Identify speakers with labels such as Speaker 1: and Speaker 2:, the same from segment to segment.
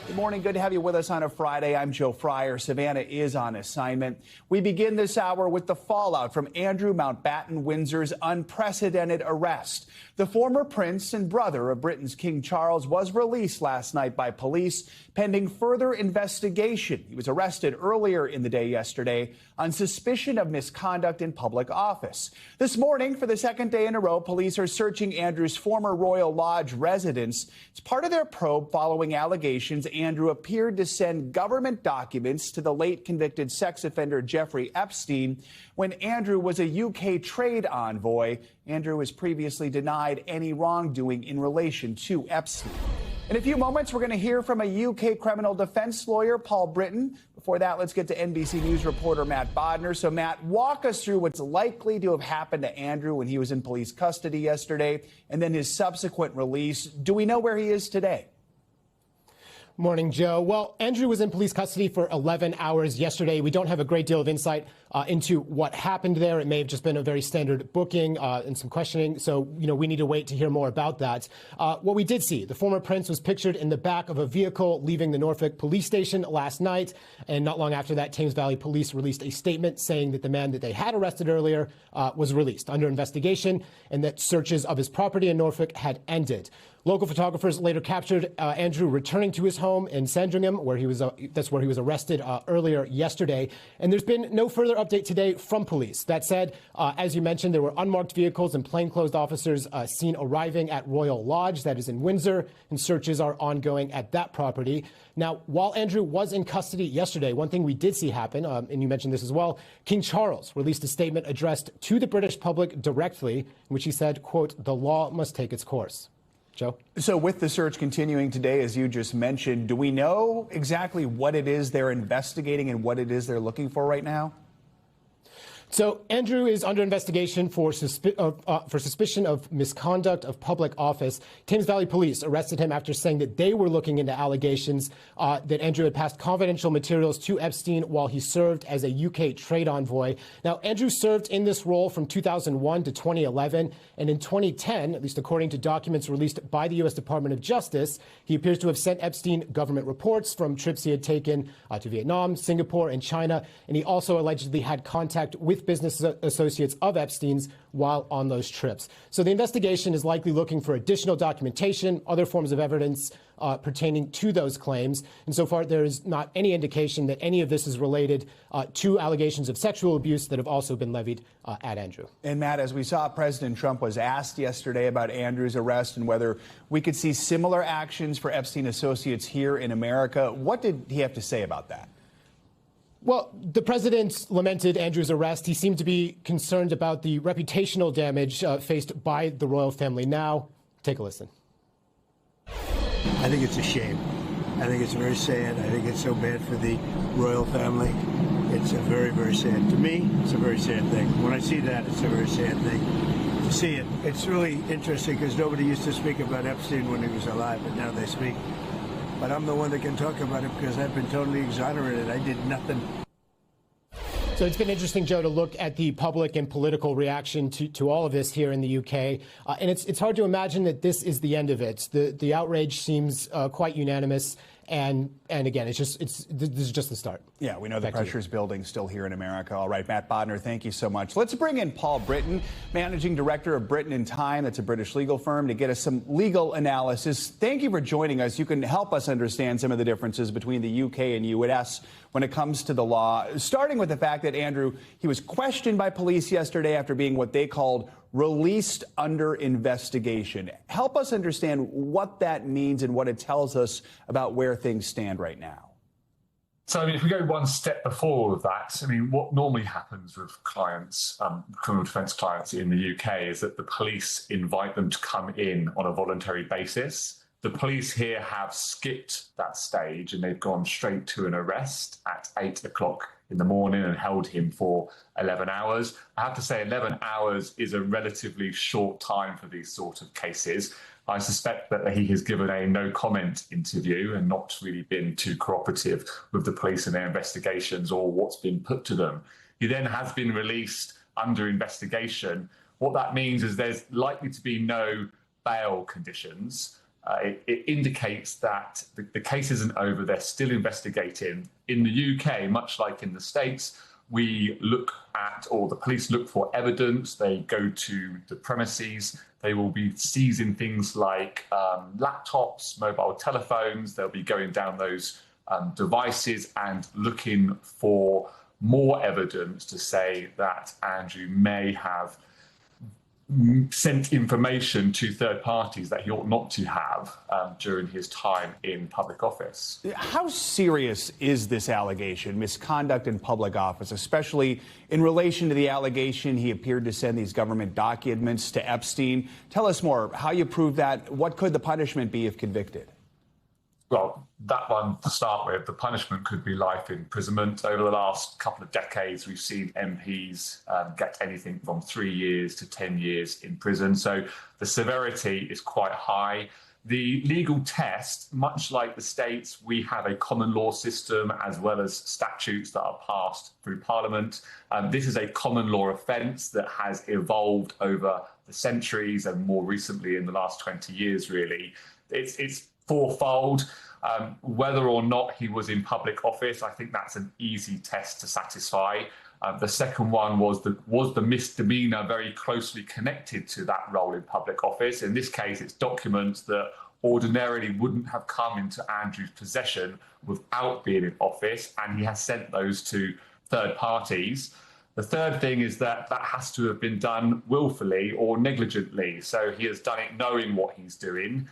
Speaker 1: Good morning. Good to have you with us on a Friday. I'm Joe Fryer. Savannah is on assignment. We begin this hour with the fallout from Andrew Mountbatten Windsor's unprecedented arrest. The former prince and brother of Britain's King Charles was released last night by police pending further investigation. He was arrested earlier in the day yesterday on suspicion of misconduct in public office. This morning, for the second day in a row, police are searching Andrew's former Royal Lodge residence. It's part of their probe following allegations Andrew appeared to send government documents to the late convicted sex offender Jeffrey Epstein when Andrew was a UK trade envoy. Andrew has previously denied any wrongdoing in relation to Epstein. In a few moments, we're going to hear from a UK criminal defense lawyer, Paul Britton. Before that, let's get to NBC News reporter Matt Bodner. So, Matt, walk us through what's likely to have happened to Andrew when he was in police custody yesterday and then his subsequent release. Do we know where he is today?
Speaker 2: Morning, Joe. Well, Andrew was in police custody for 11 hours yesterday. We don't have a great deal of insight into what happened there. It may have just been a very standard booking and some questioning. So, we need to wait to hear more about that. What we did see, the former prince was pictured in the back of a vehicle leaving the Norfolk police station last night. And not long after that, Thames Valley Police released a statement saying that the man that they had arrested earlier was released under investigation and that searches of his property in Norfolk had ended. Local photographers later captured Andrew returning to his home in Sandringham, where he was that's where he was arrested earlier yesterday. And there's been no further update today from police. That said, as you mentioned, there were unmarked vehicles and plainclothes officers seen arriving at Royal Lodge, that is in Windsor, and searches are ongoing at that property. Now, while Andrew was in custody yesterday, one thing we did see happen, and you mentioned this as well, King Charles released a statement addressed to the British public directly, in which he said, quote, "The law must take its course." Joe?
Speaker 1: So with the search continuing today, as you just mentioned, do we know exactly what it is they're investigating and what it is they're looking for right now?
Speaker 2: So Andrew is under investigation for suspicion of misconduct of public office. Thames Valley Police arrested him after saying that they were looking into allegations that Andrew had passed confidential materials to Epstein while he served as a UK trade envoy. Now, Andrew served in this role from 2001 to 2011, and in 2010, at least according to documents released by the U.S. Department of Justice, he appears to have sent Epstein government reports from trips he had taken to Vietnam, Singapore, and China, and he also allegedly had contact with business associates of Epstein's while on those trips. So the investigation is likely looking for additional documentation, other forms of evidence pertaining to those claims. And so far, there is not any indication that any of this is related to allegations of sexual abuse that have also been levied at Andrew.
Speaker 1: And Matt, as we saw, President Trump was asked yesterday about Andrew's arrest and whether we could see similar actions for Epstein associates here in America. What did he have to say about that?
Speaker 2: Well, the president lamented Andrew's arrest. He seemed to be concerned about the reputational damage faced by the royal family. Now, take a listen.
Speaker 3: I think it's a shame. I think it's very sad. I think it's so bad for the royal family. It's a very, very sad. To me, it's a very sad thing. When I see that, it's a very sad thing to see it. It's really interesting because nobody used to speak about Epstein when he was alive, but now they speak. But I'm the one that can talk about it because I've been totally exonerated. I did nothing.
Speaker 2: So it's been interesting, Joe, to look at the public and political reaction to all of this here in the UK. And it's hard to imagine that this is the end of it. The outrage seems quite unanimous. And again, this is just the start.
Speaker 1: Yeah, we know the pressure is building still here in America. All right, Matt Bodner, thank you so much. Let's bring in Paul Britton, Managing Director of Britton and Time. That's a British legal firm, to get us some legal analysis. Thank you for joining us. You can help us understand some of the differences between the UK and US when it comes to the law, starting with the fact that Andrew, he was questioned by police yesterday after being what they called released under investigation. Help us understand what that means and what it tells us about where things stand right now.
Speaker 4: So, I mean, if we go one step before all of that, I mean, what normally happens with clients, criminal defence clients in the UK, is that the police invite them to come in on a voluntary basis. The police here have skipped that stage and they've gone straight to an arrest at 8 o'clock in the morning and held him for 11 hours. I have to say 11 hours is a relatively short time for these sort of cases. I suspect that he has given a no-comment interview and not really been too cooperative with the police in their investigations or what's been put to them. He then has been released under investigation. What that means is there's likely to be no bail conditions. It indicates that the case isn't over. They're still investigating. In the UK, much like in the States, we look at, or the police look for evidence. They go to the premises. They will be seizing things like laptops, mobile telephones. They'll be going down those devices and looking for more evidence to say that Andrew may have sent information to third parties that he ought not to have during his time in public office.
Speaker 1: How serious is this allegation, misconduct in public office, especially in relation to the allegation he appeared to send these government documents to Epstein? Tell us more, how you prove that. What could the punishment be if convicted?
Speaker 4: Well, that one to start with, the punishment could be life imprisonment. Over the last couple of decades, we've seen MPs get anything from 3 years to 10 years in prison. So the severity is quite high. The legal test, much like the States, we have a common law system as well as statutes that are passed through Parliament. This is a common law offence that has evolved over the centuries and more recently in the last 20 years, really. It's fourfold. Whether or not he was in public office, I think that's an easy test to satisfy. The second one was the misdemeanor very closely connected to that role in public office? In this case, it's documents that ordinarily wouldn't have come into Andrew's possession without being in office, and he has sent those to third parties. The third thing is that has to have been done willfully or negligently. So he has done it knowing what he's doing,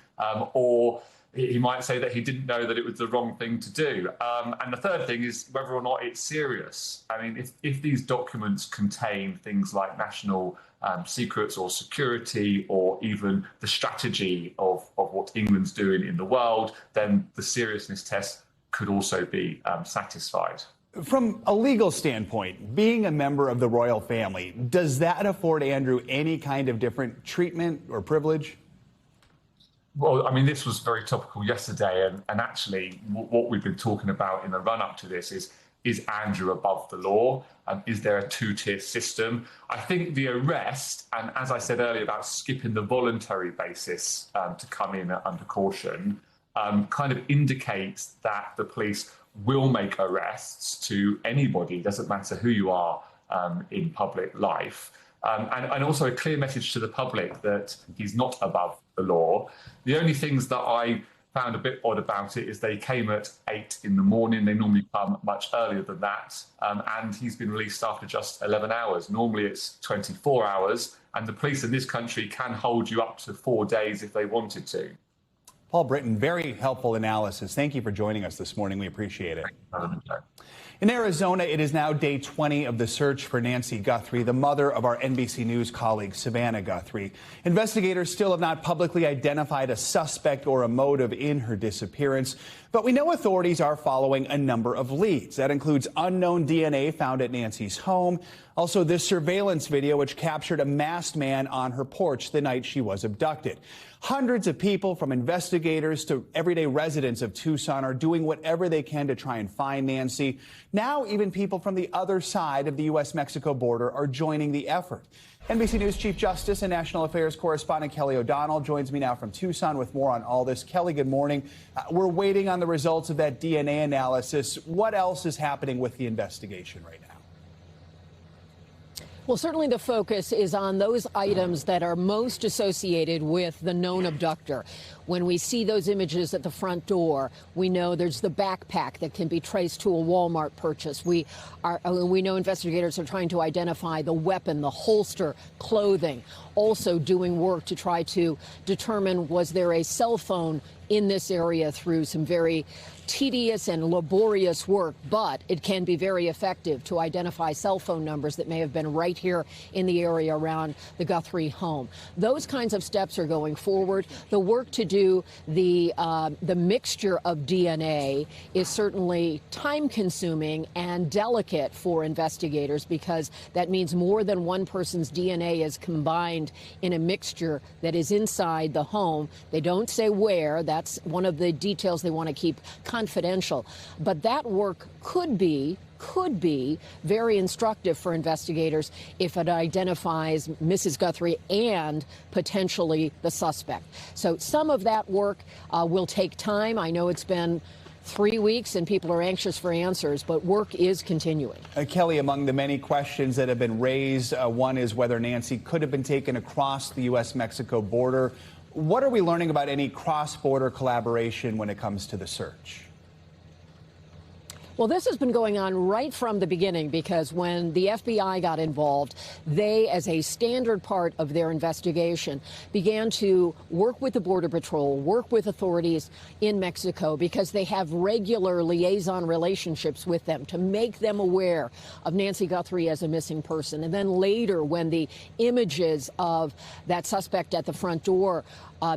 Speaker 4: or he might say that he didn't know that it was the wrong thing to do. And the third thing is whether or not it's serious. I mean, if these documents contain things like national secrets or security or even the strategy of what England's doing in the world, then the seriousness test could also be satisfied.
Speaker 1: From a legal standpoint, being a member of the royal family, does that afford Andrew any kind of different treatment or privilege?
Speaker 4: Well, I mean, this was very topical yesterday, and actually what we've been talking about in the run-up to this is Andrew above the law? Is there a two-tier system? I think the arrest, and as I said earlier about skipping the voluntary basis to come in under caution, kind of indicates that the police will make arrests to anybody, doesn't matter who you are in public life. And also a clear message to the public that he's not above the law. The only things that I found a bit odd about it is they came at 8 in the morning. They normally come much earlier than that. And he's been released after just 11 hours. Normally it's 24 hours. And the police in this country can hold you up to 4 days if they wanted to.
Speaker 1: Paul Britton, very helpful analysis. Thank you for joining us this morning. We appreciate it. In Arizona, it is now day 20 of the search for Nancy Guthrie, the mother of our NBC News colleague, Savannah Guthrie. Investigators still have not publicly identified a suspect or a motive in her disappearance, but we know authorities are following a number of leads. That includes unknown DNA found at Nancy's home, also this surveillance video which captured a masked man on her porch the night she was abducted. Hundreds of people, from investigators to everyday residents of Tucson, are doing whatever they can to try and find Nancy. Now, even people from the other side of the U.S.-Mexico border are joining the effort. NBC News Chief Justice and National Affairs correspondent Kelly O'Donnell joins me now from Tucson with more on all this. Kelly, good morning. We're waiting on the results of that DNA analysis. What else is happening with the investigation right now?
Speaker 5: Well, certainly the focus is on those items that are most associated with the known abductor. When we see those images at the front door, we know there's the backpack that can be traced to a Walmart purchase. We know investigators are trying to identify the weapon, the holster, clothing, also doing work to try to determine was there a cell phone in this area through some very tedious and laborious work, but it can be very effective to identify cell phone numbers that may have been right here in the area around the Guthrie home. Those kinds of steps are going forward. The work to do the mixture of DNA is certainly time-consuming and delicate for investigators because that means more than one person's DNA is combined in a mixture that is inside the home. They don't say where. That That's one of the details they want to keep confidential. But that work could be very instructive for investigators if it identifies Mrs. Guthrie and potentially the suspect. So some of that work will take time. I know it's been 3 weeks and people are anxious for answers, but work is continuing.
Speaker 1: Kelly, among the many questions that have been raised, one is whether Nancy could have been taken across the U.S.-Mexico border. What are we learning about any cross-border collaboration when it comes to the search?
Speaker 5: Well, this has been going on right from the beginning, because when the FBI got involved, they, as a standard part of their investigation, began to work with the Border Patrol, work with authorities in Mexico, because they have regular liaison relationships with them to make them aware of Nancy Guthrie as a missing person. And then later, when the images of that suspect at the front door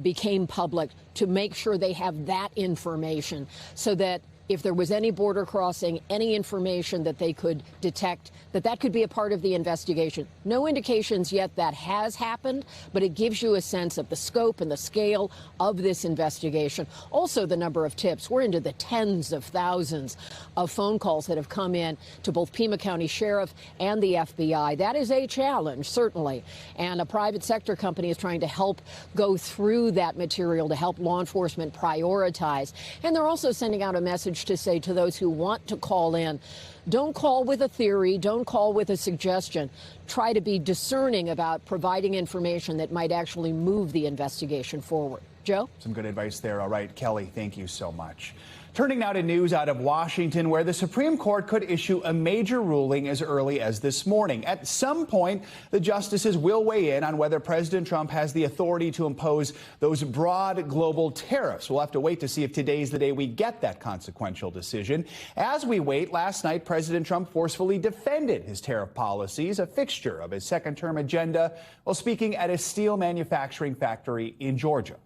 Speaker 5: became public, to make sure they have that information so that if there was any border crossing, any information that they could detect, that could be a part of the investigation. No indications yet that has happened, but it gives you a sense of the scope and the scale of this investigation. Also, the number of tips. We're into the tens of thousands of phone calls that have come in to both Pima County Sheriff and the FBI. That is a challenge, certainly. And a private sector company is trying to help go through that material to help law enforcement prioritize. And they're also sending out a message to say to those who want to call in, don't call with a theory, don't call with a suggestion. Try to be discerning about providing information that might actually move the investigation forward. Joe?
Speaker 1: Some good advice there. All right, Kelly, thank you so much. Turning now to news out of Washington, where the Supreme Court could issue a major ruling as early as this morning. At some point, the justices will weigh in on whether President Trump has the authority to impose those broad global tariffs. We'll have to wait to see if today's the day we get that consequential decision. As we wait, last night, President Trump forcefully defended his tariff policies, a fixture of his second-term agenda, while speaking at a steel manufacturing factory in Georgia.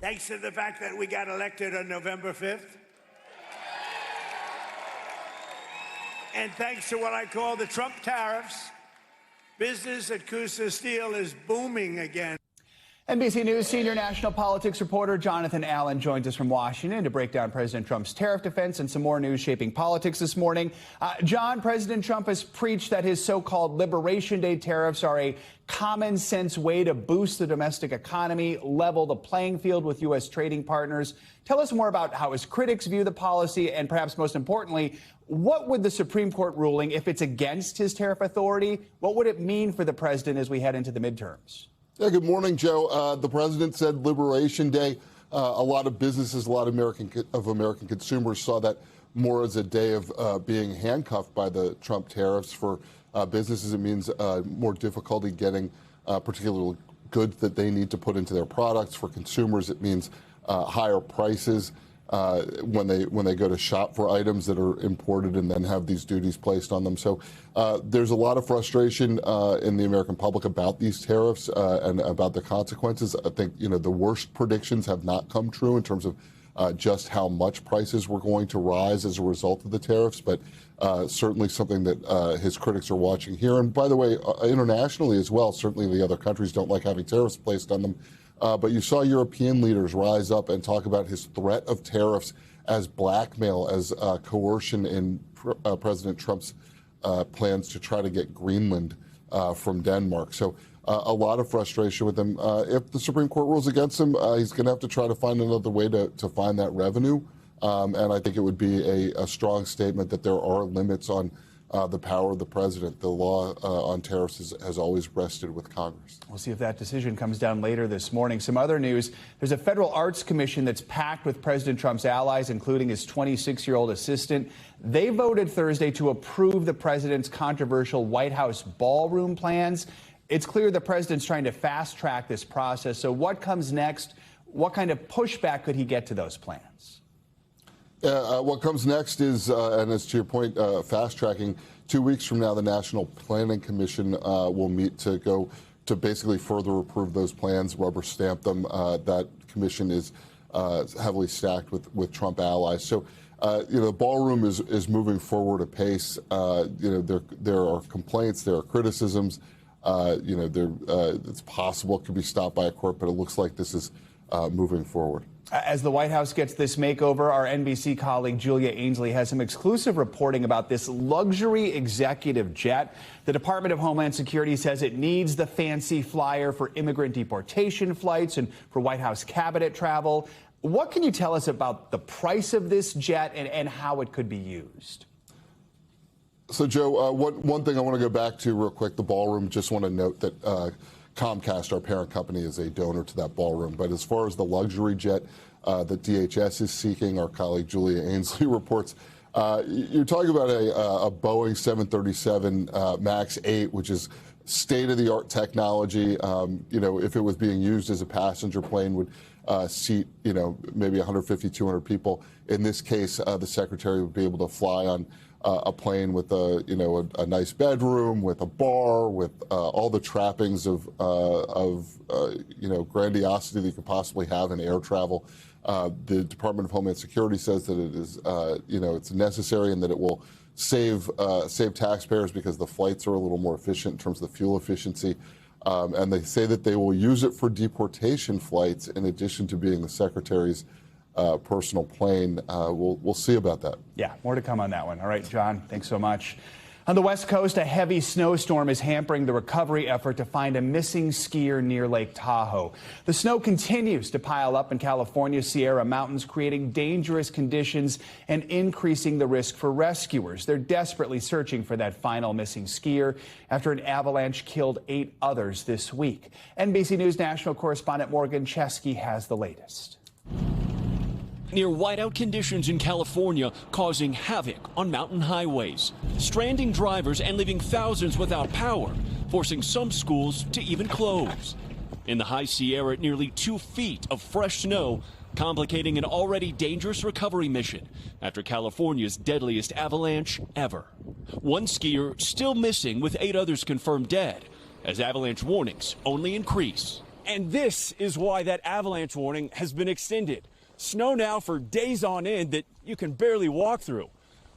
Speaker 3: Thanks to the fact that we got elected on November 5th. And thanks to what I call the Trump tariffs, business at Coosa Steel is booming again.
Speaker 1: NBC News senior national politics reporter Jonathan Allen joins us from Washington to break down President Trump's tariff defense and some more news shaping politics this morning. John, President Trump has preached that his so-called Liberation Day tariffs are a common sense way to boost the domestic economy, level the playing field with U.S. trading partners. Tell us more about how his critics view the policy, and perhaps most importantly, what would the Supreme Court ruling, if it's against his tariff authority, what would it mean for the president as we head into the midterms?
Speaker 6: Yeah, good morning, Joe. The president said Liberation Day. A lot of businesses, a lot of American consumers saw that more as a day of being handcuffed by the Trump tariffs. For businesses, it means more difficulty getting particular goods that they need to put into their products. For consumers, it means higher prices when they go to shop for items that are imported and then have these duties placed on them. So there's a lot of frustration in the American public about these tariffs and about the consequences. I think, the worst predictions have not come true in terms of just how much prices were going to rise as a result of the tariffs, but certainly something that his critics are watching here. And by the way, internationally as well, certainly the other countries don't like having tariffs placed on them. But you saw European leaders rise up and talk about his threat of tariffs as blackmail, as coercion in President Trump's plans to try to get Greenland from Denmark. So a lot of frustration with him. If the Supreme Court rules against him, he's going to have to try to find another way to find that revenue. And I think it would be a strong statement that there are limits on the power of the president. The law on tariffs has always rested with Congress.
Speaker 1: We'll see if that decision comes down later this morning. Some other news. There's a federal arts commission that's packed with President Trump's allies, including his 26-year-old assistant. They voted Thursday to approve the president's controversial White House ballroom plans. It's clear the president's trying to fast track this process. So what comes next? What kind of pushback could he get to those plans?
Speaker 6: What comes next is, and as to your point, fast tracking. 2 weeks from now, the National Planning Commission will meet to go to basically further approve those plans, rubber stamp them. That commission is heavily stacked with Trump allies. So, the ballroom is moving forward apace. There are complaints, there are criticisms. It's possible it could be stopped by a court, but it looks like this is moving forward.
Speaker 1: As the White House gets this makeover, our NBC colleague Julia Ainsley has some exclusive reporting about this luxury executive jet. The Department of Homeland Security says it needs the fancy flyer for immigrant deportation flights and for White House cabinet travel. What can you tell us about the price of this jet and how it could be used?
Speaker 6: So, Joe, one thing I want to go back to real quick, the ballroom. Just want to note that Comcast, our parent company, is a donor to that ballroom. But as far as the luxury jet that DHS is seeking, our colleague Julia Ainsley reports, you're talking about a Boeing 737 MAX 8, which is state-of-the-art technology. If it was being used as a passenger plane, would seat, maybe 150, 200 people. In this case, the secretary would be able to fly on a plane with a nice bedroom, with a bar, with all the trappings of grandiosity that you could possibly have in air travel. The Department of Homeland Security says that it is, it's necessary and that it will save taxpayers because the flights are a little more efficient in terms of the fuel efficiency. And they say that they will use it for deportation flights in addition to being the secretary's personal plane. We'll see about that.
Speaker 1: Yeah, more to come on that one. All right, John, thanks so much. On the West Coast, a heavy snowstorm is hampering the recovery effort to find a missing skier near Lake Tahoe. The snow continues to pile up in California's Sierra Mountains, creating dangerous conditions and increasing the risk for rescuers. They're desperately searching for that final missing skier after an avalanche killed 8 others this week. NBC News national correspondent Morgan Chesky has the latest.
Speaker 7: Near whiteout conditions in California causing havoc on mountain highways, stranding drivers and leaving thousands without power, forcing some schools to even close. In the high Sierra, nearly 2 feet of fresh snow, complicating an already dangerous recovery mission after California's deadliest avalanche ever. 1 skier still missing, with 8 others confirmed dead, as avalanche warnings only increase.
Speaker 8: And this is why that avalanche warning has been extended. Snow now for days on end that you can barely walk through,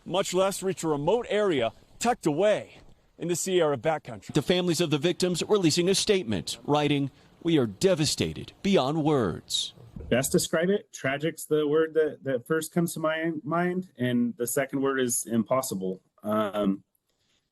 Speaker 8: much less reach a remote area tucked away in the Sierra backcountry.
Speaker 7: The families of the victims releasing a statement, writing, "We are devastated beyond words."
Speaker 9: Best describe it, tragic's the word that first comes to my mind, and the second word is impossible.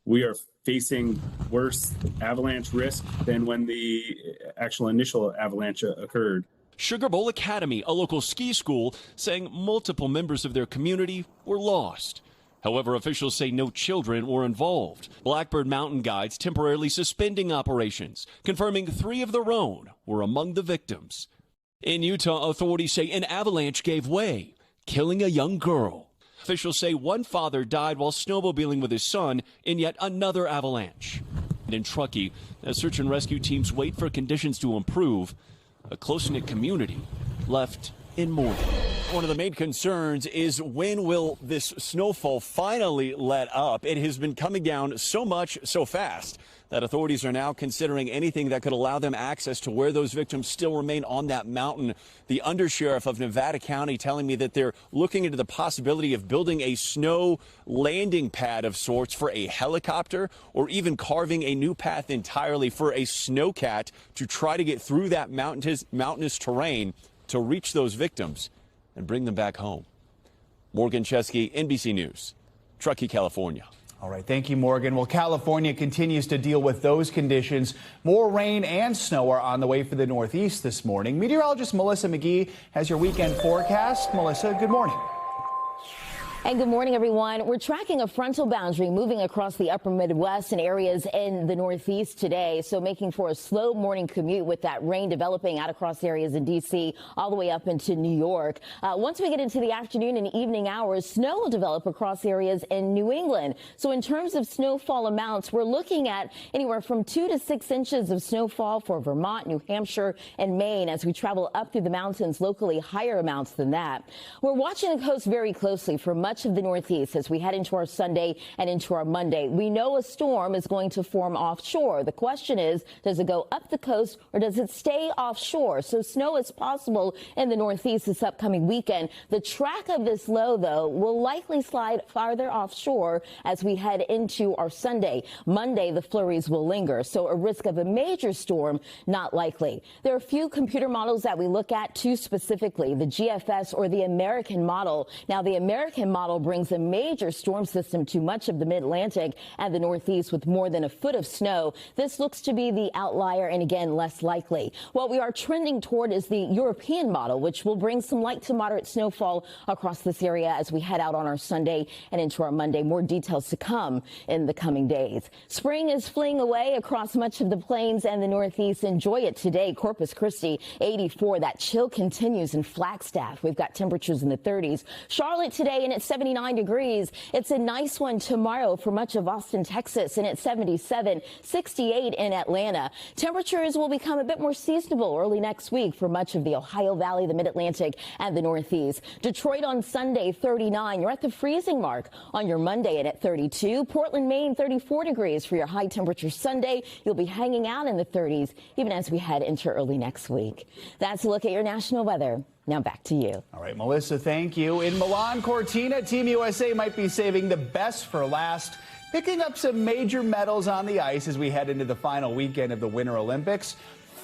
Speaker 9: We are facing worse avalanche risk than when the actual initial avalanche occurred.
Speaker 7: Sugar Bowl Academy, a local ski school, saying multiple members of their community were lost. However, officials say no children were involved. Blackbird Mountain Guides temporarily suspending operations, confirming 3 of their own were among the victims. In Utah, authorities say an avalanche gave way, killing a young girl. Officials say 1 father died while snowmobiling with his son in yet another avalanche. In Truckee, as search and rescue teams wait for conditions to improve, a close-knit community left in mourning.
Speaker 8: One of the main concerns is when will this snowfall finally let up? It has been coming down so much so fast that authorities are now considering anything that could allow them access to where those victims still remain on that mountain. The undersheriff of Nevada County telling me that they're looking into the possibility of building a snow landing pad of sorts for a helicopter, or even carving a new path entirely for a snowcat to try to get through that mountainous terrain to reach those victims and bring them back home. Morgan Chesky, NBC News, Truckee, California.
Speaker 1: All right, thank you, Morgan. Well, California continues to deal with those conditions. More rain and snow are on the way for the Northeast this morning. Meteorologist Melissa McGee has your weekend forecast. Melissa, good morning.
Speaker 10: And good morning, everyone. We're tracking a frontal boundary moving across the upper Midwest and areas in the Northeast today, so making for a slow morning commute with that rain developing out across areas in D.C. all the way up into New York. Once we get into the afternoon and evening hours, snow will develop across areas in New England. So in terms of snowfall amounts, we're looking at anywhere from 2 to 6 inches of snowfall for Vermont, New Hampshire, and Maine as we travel up through the mountains, locally higher amounts than that. We're watching the coast very closely for much much of the Northeast as we head into our Sunday and into our Monday. We know a storm is going to form offshore. The question is, does it go up the coast or does it stay offshore? So snow is possible in the Northeast this upcoming weekend. The track of this low, though, will likely slide farther offshore as we head into our Sunday. Monday, the flurries will linger, so a risk of a major storm not likely. There are a few computer models that we look at, two specifically, the GFS or the American model. Now, the American model brings a major storm system to much of the mid-Atlantic and the Northeast with more than a foot of snow. This looks to be the outlier and, again, less likely. What we are trending toward is the European model, which will bring some light to moderate snowfall across this area as we head out on our Sunday and into our Monday. More details to come in the coming days. Spring is fleeing away across much of the plains and the Northeast. Enjoy it today. Corpus Christi, 84. That chill continues in Flagstaff. We've got temperatures in the 30s. Charlotte today, and it's 79 degrees. It's a nice one tomorrow for much of Austin, Texas, and it's 77, 68 in Atlanta. Temperatures will become a bit more seasonable early next week for much of the Ohio Valley, the Mid-Atlantic, and the Northeast. Detroit on Sunday, 39. You're at the freezing mark on your Monday and at 32. Portland, Maine, 34 degrees for your high temperature Sunday. You'll be hanging out in the 30s even as we head into early next week. That's a look at your national weather. Now back to you.
Speaker 1: All right, Melissa, thank you. In Milan Cortina, Team USA might be saving the best for last, picking up some major medals on the ice as we head into the final weekend of the Winter Olympics.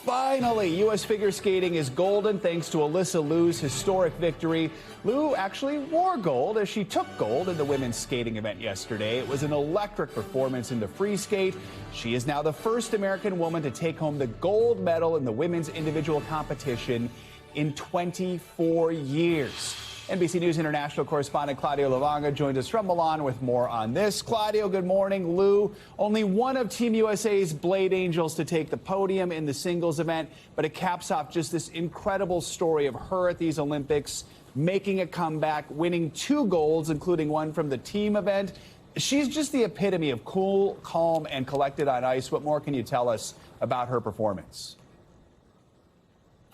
Speaker 1: Finally, U.S. figure skating is golden thanks to Alyssa Liu's historic victory. Liu actually wore gold as she took gold in the women's skating event yesterday. It was an electric performance in the free skate. She is now the first American woman to take home the gold medal in the women's individual competition in 24 years. NBC News International correspondent Claudio Lavanga joins us from Milan with more on this. Claudio, good morning. Liu, only one of Team USA's Blade Angels to take the podium in the singles event, but it caps off just this incredible story of her at these Olympics, making a comeback, winning 2 golds, including one from the team event. She's just the epitome of cool, calm, and collected on ice. What more can you tell us about her performance?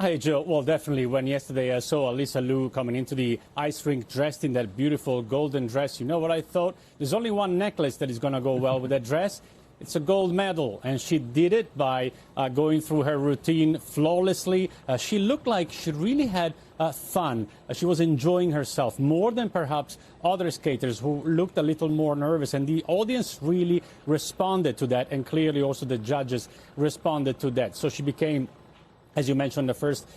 Speaker 11: Hi, Joe. Well, definitely. When yesterday I saw Alyssa Liu coming into the ice rink dressed in that beautiful golden dress, you know what I thought? There's only one necklace that is going to go well with that dress. It's a gold medal, and she did it by going through her routine flawlessly. She looked like she really had fun. She was enjoying herself more than perhaps other skaters who looked a little more nervous, and the audience really responded to that, and clearly also the judges responded to that. So she became, as you mentioned, the first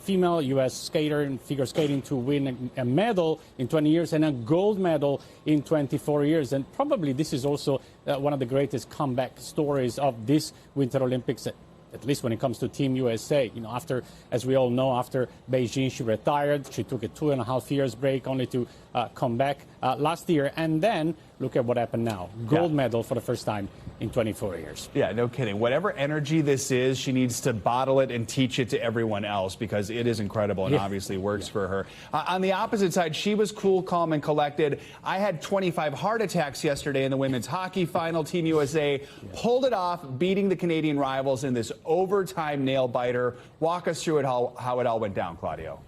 Speaker 11: female U.S. skater in figure skating to win a medal in 20 years and a gold medal in 24 years. And probably this is also one of the greatest comeback stories of this Winter Olympics, at least when it comes to Team USA. You know, after, as we all know, after Beijing, she retired. She took a 2.5 years break only to come back last year. And then look at what happened now. Gold medal for the first time in 24 years.
Speaker 1: Yeah, no kidding. Whatever energy this is, she needs to bottle it and teach it to everyone else because it is incredible and obviously works for her. On the opposite side, she was cool, calm, and collected. I had 25 heart attacks yesterday in the women's hockey final. Team USA pulled it off, beating the Canadian rivals in this overtime nail-biter. Walk us through it, how it all went down, Claudio.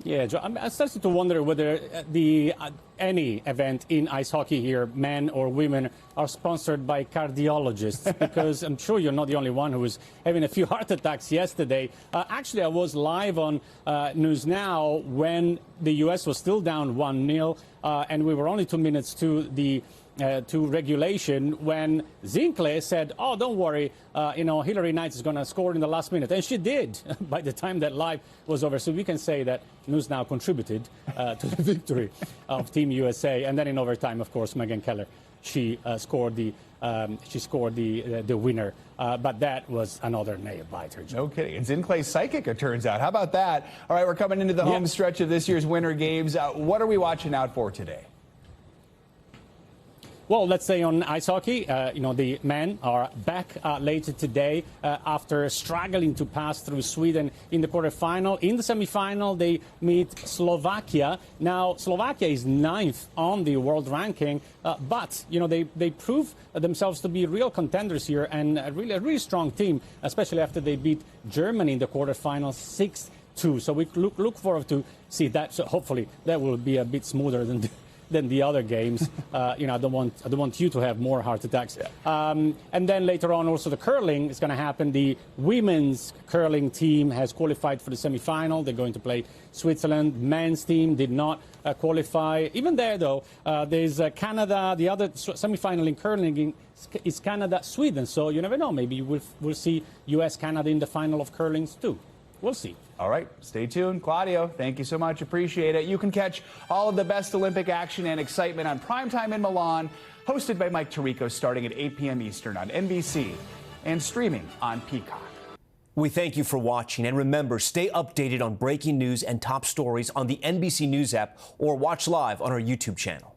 Speaker 11: Yeah, Joe, I started to wonder whether any event in ice hockey here, men or women, are sponsored by cardiologists, because I'm sure you're not the only one who was having a few heart attacks yesterday. Actually, I was live on News Now when the U.S. was still down 1-0, and we were only 2 minutes to the to regulation when Zinkley said, oh, don't worry, Hillary Knight is going to score in the last minute. And she did by the time that live was over. So we can say that News Now contributed to the victory of Team USA. And then in overtime, of course, Megan Keller, she scored the winner. But that was another nail-biter.
Speaker 1: No kidding. And Zinkley's psychic, it turns out. How about that? All right, we're coming into the home stretch of this year's Winter Games. What are we watching out for today?
Speaker 11: Well, let's say on ice hockey, the men are back later today after struggling to pass through Sweden in the quarterfinal. In the semifinal, they meet Slovakia. Now, Slovakia is 9th on the world ranking, but, they prove themselves to be real contenders here and a really strong team, especially after they beat Germany in the quarterfinal 6 too. So we look forward to see that. So hopefully that will be a bit smoother than the other games. I don't want you to have more heart attacks. Yeah. And then later on, also the curling is going to happen. The women's curling team has qualified for the semi-final. They're going to play Switzerland. Men's team did not qualify. Even there, though, there's Canada. The other semi-final in curling is Canada-Sweden. So you never know. Maybe we'll see U.S.-Canada in the final of curling too. We'll see.
Speaker 1: All right, stay tuned. Claudio, thank you so much. Appreciate it. You can catch all of the best Olympic action and excitement on Primetime in Milan, hosted by Mike Tirico, starting at 8 p.m. Eastern on NBC and streaming on Peacock.
Speaker 12: We thank you for watching. And remember, stay updated on breaking news and top stories on the NBC News app or watch live on our YouTube channel.